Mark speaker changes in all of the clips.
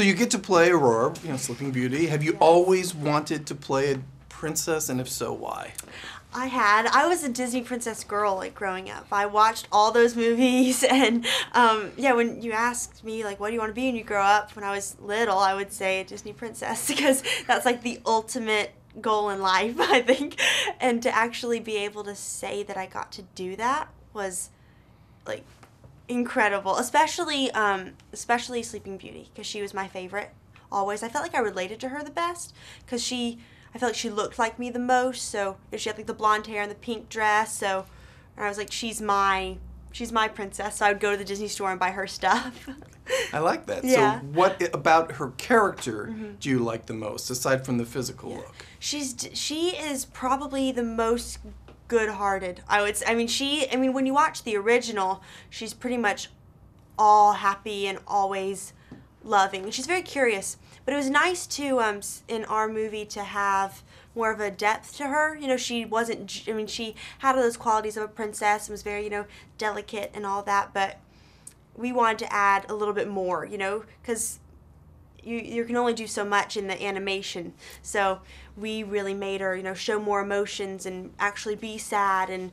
Speaker 1: So you get to play Aurora, Sleeping Beauty. Have you always wanted to play a princess, and if so, why?
Speaker 2: I was a Disney princess girl, like, growing up. I watched all those movies, and, when you asked me, like, what do you want to be when you grow up, when I was little, I would say a Disney princess, because that's, like, the ultimate goal in life, I think. And to actually be able to say that I got to do that was, like, incredible, especially Sleeping Beauty, because she was my favorite, always. I felt like I related to her the best, because I felt like she looked like me the most, so she had like the blonde hair and the pink dress, so I was like, she's my princess, so I would go to the Disney store and buy her stuff.
Speaker 1: I like that.
Speaker 2: Yeah.
Speaker 1: So what about her character do you like the most, aside from the physical look?
Speaker 2: She is probably the most good-hearted, I would say. I mean, when you watch the original, she's pretty much all happy and always loving. She's very curious. But it was nice to, in our movie, to have more of a depth to her. She wasn't, she had all those qualities of a princess and was very, delicate and all that, but we wanted to add a little bit more, because you can only do so much in the animation. So we really made her, show more emotions and actually be sad and,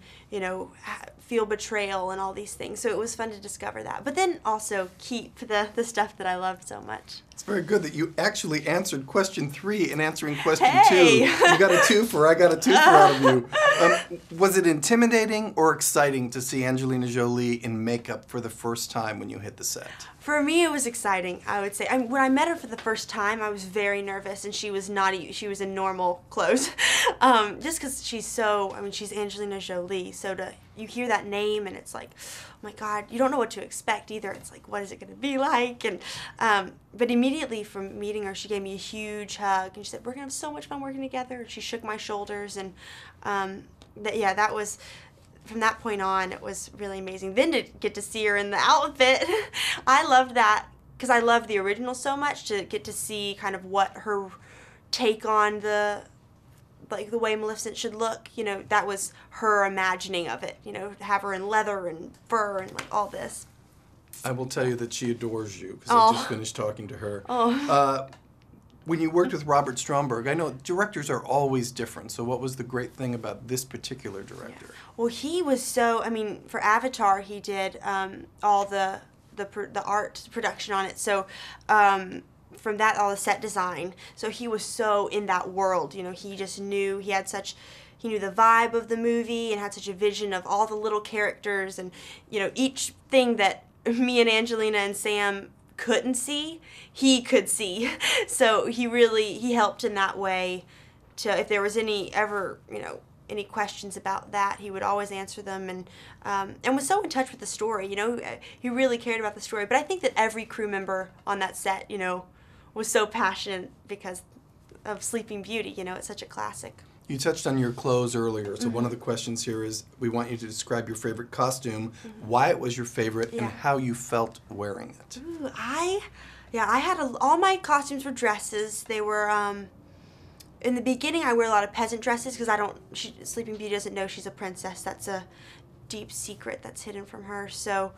Speaker 2: feel betrayal and all these things. So it was fun to discover that. But then also keep the stuff that I loved so much.
Speaker 1: It's very good that you actually answered question 3 in answering question 2.
Speaker 2: Hey!
Speaker 1: You got a twofer. I got a twofer out of you. Was it intimidating or exciting to see Angelina Jolie in makeup for the first time when you hit the set?
Speaker 2: For me, it was exciting, I would say. When I met her for the first time, I was very nervous, and she was she was in normal clothes. Just because she's she's Angelina Jolie, so you hear that name, and it's like, oh my God, you don't know what to expect either. It's like, what is it going to be like? And but immediately from meeting her, she gave me a huge hug, and she said, we're going to have so much fun working together. And she shook my shoulders, and that was... From that point on, it was really amazing. Then to get to see her in the outfit, I loved that because I loved the original so much, to get to see kind of what her take on the way Maleficent should look. That was her imagining of it. Have her in leather and fur and like all this.
Speaker 1: I will tell you that she adores you because I just finished talking to her. When you worked with Robert Stromberg, I know directors are always different, so what was the great thing about this particular director?
Speaker 2: Yeah. Well, he was so, for Avatar, he did all the art production on it, so from that, all the set design, so he was so in that world, he just knew, he knew the vibe of the movie and had such a vision of all the little characters and, each thing that me and Angelina and Sam couldn't see, he could see. So he helped in that way. If there was any questions about that, he would always answer them, and was so in touch with the story. He really cared about the story. But I think that every crew member on that set, was so passionate because of Sleeping Beauty. It's such a classic.
Speaker 1: You touched on your clothes earlier, so one of the questions here is, we want you to describe your favorite costume, why it was your favorite, and how you felt wearing it.
Speaker 2: Ooh, I had all my costumes were dresses. They were, in the beginning I wear a lot of peasant dresses because Sleeping Beauty doesn't know she's a princess. That's a deep secret that's hidden from her. So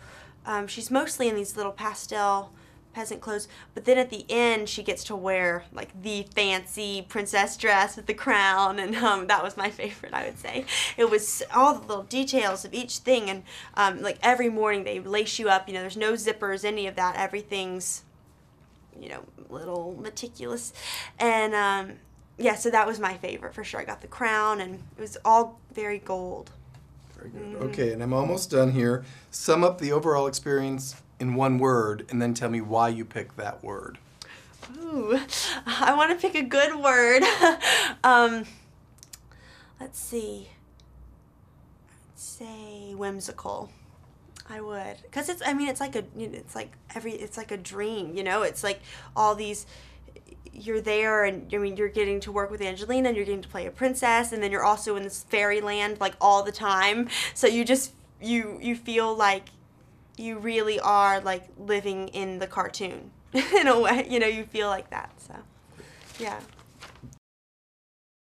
Speaker 2: she's mostly in these little pastel peasant clothes, but then at the end she gets to wear like the fancy princess dress with the crown, and that was my favorite, I would say. It was all the little details of each thing, and like every morning they lace you up, there's no zippers, any of that, everything's little meticulous, and so that was my favorite for sure. I got the crown, and it was all very gold.
Speaker 1: Very good. Okay, and I'm almost done here. Sum up the overall experience in one word, and then tell me why you picked that word.
Speaker 2: Ooh, I want to pick a good word. Let's see. I'd say whimsical. I would, because it's like a dream. It's like all these. You're there, and you're getting to work with Angelina, and you're getting to play a princess, and then you're also in this fairyland like all the time. So you just you feel like you really are like living in the cartoon in a way. You feel like that. So, yeah.